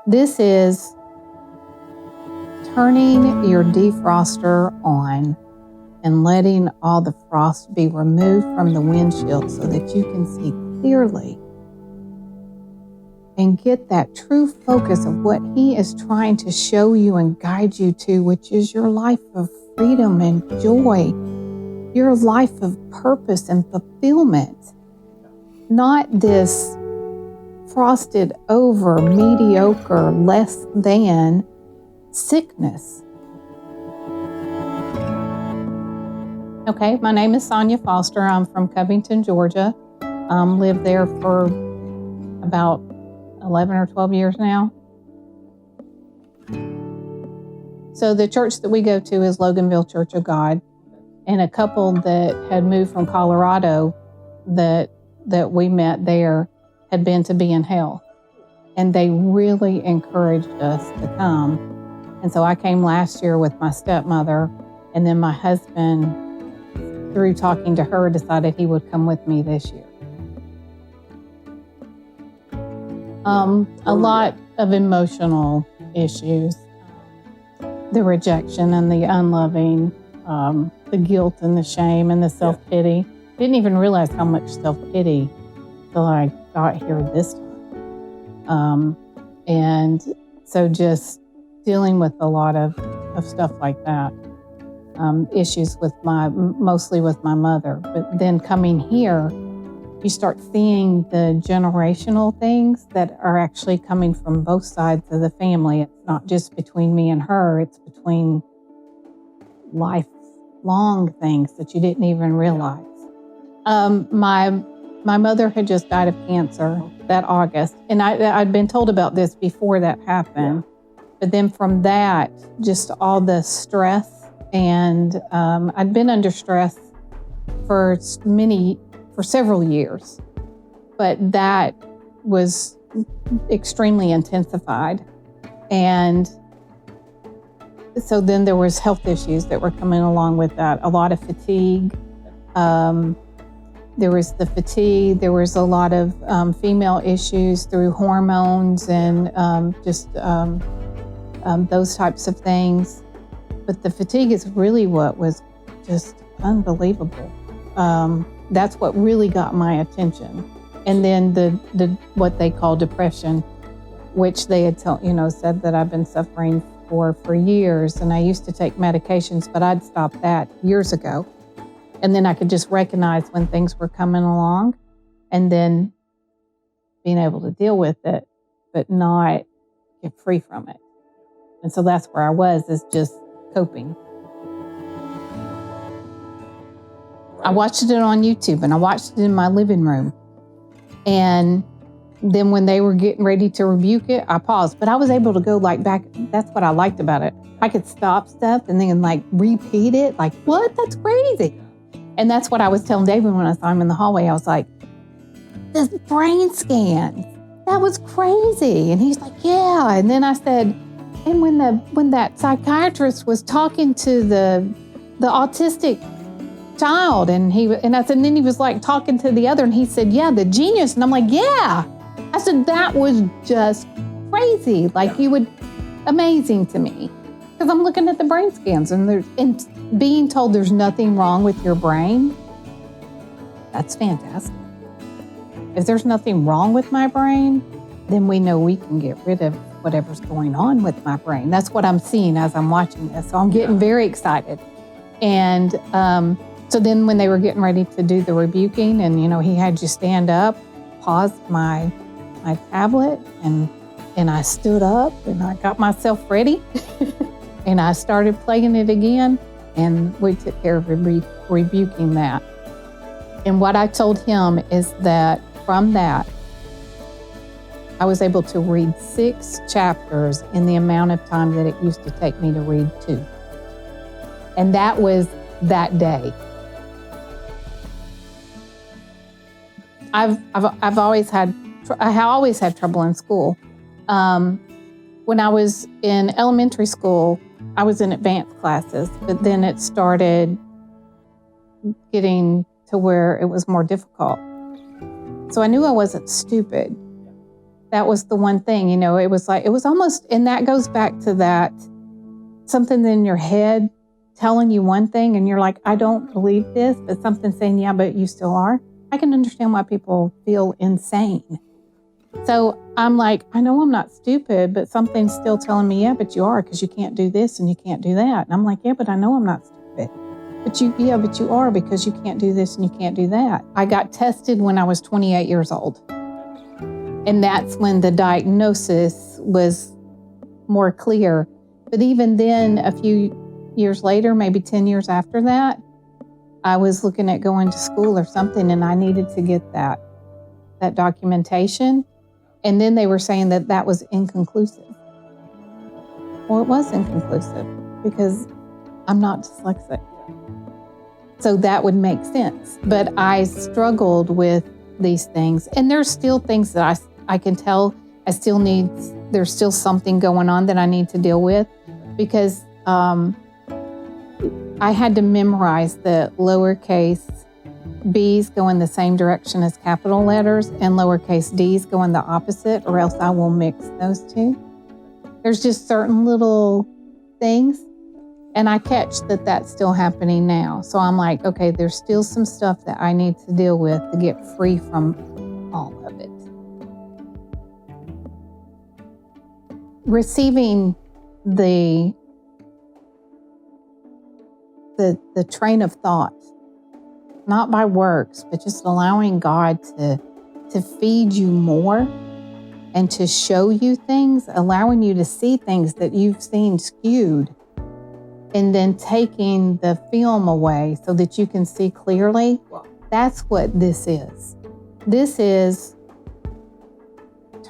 This is turning your defroster on and letting all the frost be removed from the windshield so that you can see clearly and get that true focus of what He is trying to show you and guide you to, which is your life of freedom and joy, your life of purpose and fulfillment, not this frosted over, mediocre, less than sickness. Okay, my name is Sonja Foster. I'm from Covington, Georgia. Lived there for about 11 or 12 years now. So the church that we go to is Loganville Church of God. And a couple that had moved from Colorado that we met there had been to Be in Health. And they really encouraged us to come. And so I came last year with my stepmother, and then my husband, through talking to her, decided he would come with me this year. A lot of emotional issues, the rejection and the unloving, the guilt and the shame and the self-pity. Didn't even realize how much self-pity till I got here this time. And so just dealing with a lot of stuff like that. Issues with mostly with my mother. But then coming here, you start seeing the generational things that are actually coming from both sides of the family. It's not just between me and her, it's between lifelong things that you didn't even realize. My mother had just died of cancer that August, and I'd been told about this before that happened. But then from that, just all the stress, and I'd been under stress for several years, but that was extremely intensified. And so then there was health issues that were coming along with that, a lot of fatigue. There was the fatigue, there was a lot of female issues through hormones and those types of things. But the fatigue is really what was just unbelievable. That's what really got my attention. And then the what they call depression, which they had said that I've been suffering for years. And I used to take medications, but I'd stopped that years ago. And then I could just recognize when things were coming along and then being able to deal with it, but not get free from it. And so that's where I was, is just coping. I watched it on YouTube and I watched it in my living room. And then when they were getting ready to rebuke it, I paused. But I was able to go back. That's what I liked about it. I could stop stuff and then repeat it. What? That's crazy. And that's what I was telling David when I saw him in the hallway. I was like, this brain scan, that was crazy. And he's like, yeah. And then I said, and when that psychiatrist was talking to the autistic child, and I said, and then he was talking to the other, and he said, yeah, the genius. And I'm like, yeah. I said, that was just crazy. Amazing to me. Because I'm looking at the brain scans and being told there's nothing wrong with your brain. That's fantastic. If there's nothing wrong with my brain, then we know we can get rid of whatever's going on with my brain. That's what I'm seeing as I'm watching this. So I'm getting very excited. And so then when they were getting ready to do the rebuking and, he had you stand up, paused my tablet and I stood up and I got myself ready and I started playing it again, and we took care of rebuking that. And what I told him is that from that, I was able to read 6 chapters in the amount of time that it used to take me to read 2. And that was that day. I always had trouble in school. When I was in elementary school, I was in advanced classes, but then it started getting to where it was more difficult. So I knew I wasn't stupid, that was the one thing, it was almost, and that goes back to that something in your head telling you one thing and you're like, I don't believe this, but something saying, yeah, but you still are. I can understand why people feel insane. So I'm like, I know I'm not stupid, but something's still telling me, yeah, but you are, because you can't do this and you can't do that. And I'm like, yeah, but I know I'm not stupid. But you are, because you can't do this and you can't do that. I got tested when I was 28 years old. And that's when the diagnosis was more clear. But even then, a few years later, maybe 10 years after that, I was looking at going to school or something, and I needed to get that documentation. And then they were saying that was inconclusive. Well, it was inconclusive because I'm not dyslexic. So that would make sense. But I struggled with these things. And there's still things that I can tell there's still something going on that I need to deal with, because I had to memorize the lowercase b's go in the same direction as capital letters and lowercase d's go in the opposite, or else I will mix those two. There's just certain little things, and I catch that that's still happening now. So I'm like, okay, there's still some stuff that I need to deal with to get free from all of it. Receiving the train of thought, not by works, but just allowing God to feed you more and to show you things, allowing you to see things that you've seen skewed, and then taking the film away so that you can see clearly. That's what this is. This is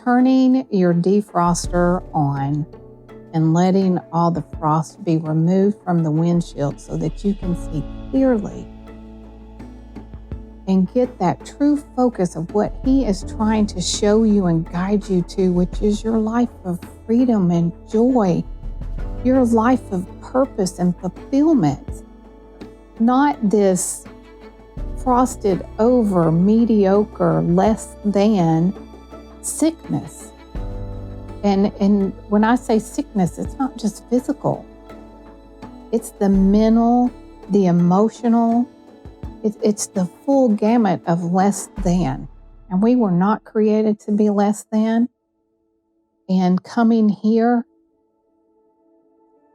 turning your defroster on and letting all the frost be removed from the windshield so that you can see clearly and get that true focus of what He is trying to show you and guide you to, which is your life of freedom and joy, your life of purpose and fulfillment, not this frosted over, mediocre, less than sickness. And when I say sickness, it's not just physical. It's the mental, the emotional. It's the full gamut of less than. And we were not created to be less than. And coming here,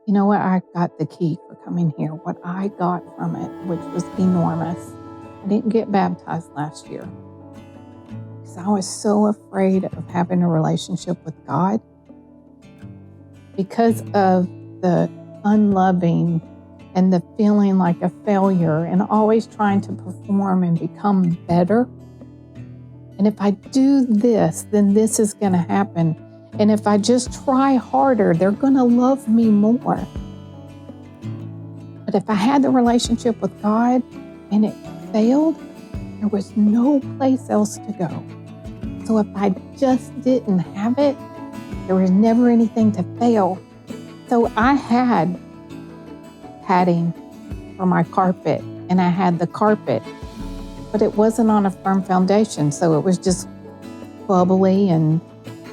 you know what? I got the key for coming here. What I got from it, which was enormous. I didn't get baptized last year because I was so afraid of having a relationship with God because of the unloving and the feeling like a failure and always trying to perform and become better. And if I do this, then this is going to happen. And if I just try harder, they're going to love me more. But if I had the relationship with God and it failed, there was no place else to go. So if I just didn't have it, there was never anything to fail. So I had padding for my carpet, and I had the carpet, but it wasn't on a firm foundation. So it was just bubbly and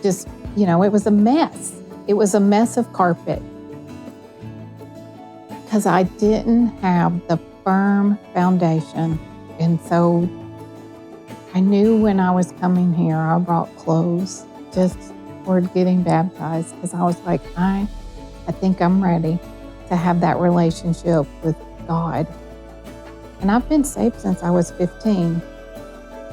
just, it was a mess. It was a mess of carpet because I didn't have the firm foundation. And so I knew when I was coming here, I brought clothes just for getting baptized because I was like, I think I'm ready to have that relationship with God. And I've been saved since I was 15.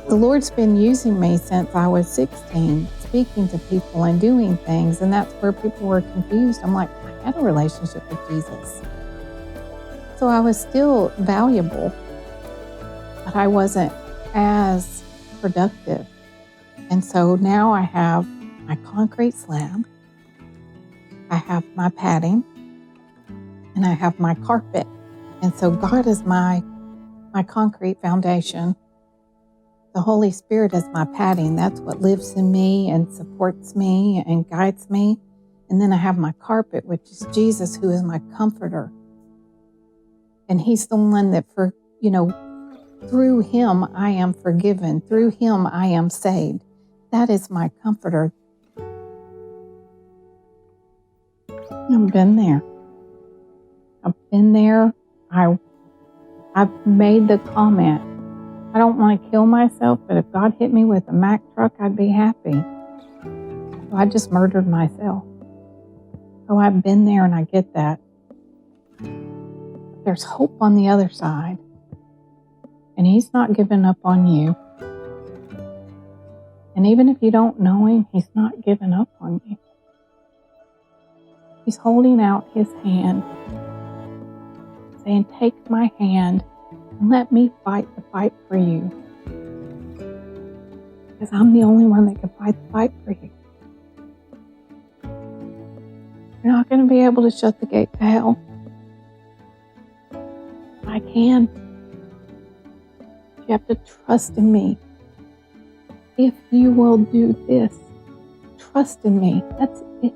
The Lord's been using me since I was 16, speaking to people and doing things. And that's where people were confused. I'm like, I had a relationship with Jesus. So I was still valuable, but I wasn't as productive. And so now I have my concrete slab, I have my padding, and I have my carpet. And so God is my concrete foundation. The Holy Spirit is my padding. That's what lives in me and supports me and guides me. And then I have my carpet, which is Jesus, who is my comforter. And He's the one that, through Him I am forgiven. Through Him I am saved. That is my comforter. I've been there. I've been there. I've made the comment, I don't want to kill myself, but if God hit me with a Mack truck, I'd be happy. So I just murdered myself. So I've been there and I get that. There's hope on the other side. And He's not giving up on you. And even if you don't know Him, He's not giving up on you. He's holding out His hand, saying, take my hand and let me fight the fight for you. Because I'm the only one that can fight the fight for you. You're not going to be able to shut the gate to hell. I can. You have to trust in me. If you will do this, trust in me. That's it.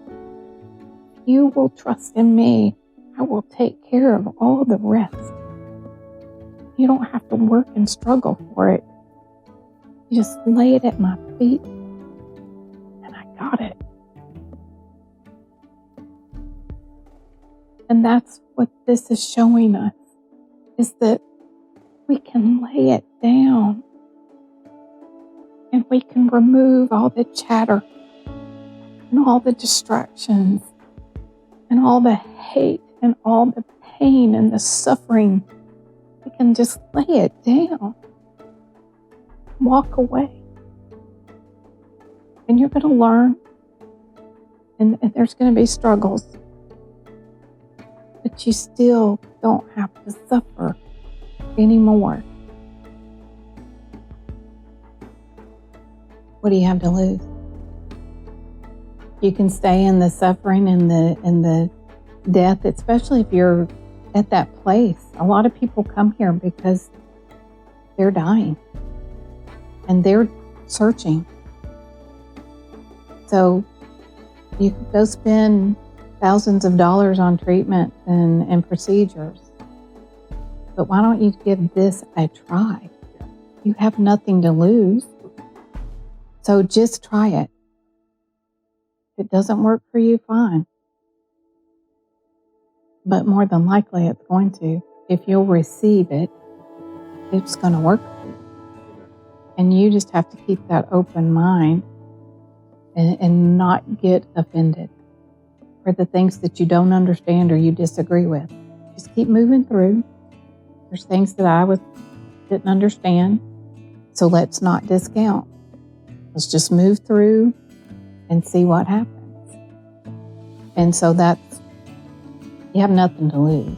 If you will trust in me, I will take care of all the rest. You don't have to work and struggle for it. You just lay it at my feet, and I got it. And that's what this is showing us, is that we can lay it down and we can remove all the chatter and all the distractions and all the hate and all the pain and the suffering. We can just lay it down, walk away. And you're going to learn, and there's going to be struggles, but you still don't have to suffer anymore. What do you have to lose? You can stay in the suffering and the death, especially if you're at that place. A lot of people come here because they're dying and they're searching. So you could go spend thousands of dollars on treatment and procedures. But why don't you give this a try? You have nothing to lose. So just try it. If it doesn't work for you, fine. But more than likely it's going to. If you'll receive it, it's going to work for you. And you just have to keep that open mind and not get offended for the things that you don't understand or you disagree with. Just keep moving through. There's things that I didn't understand, so let's not discount. Let's just move through and see what happens. And so you have nothing to lose.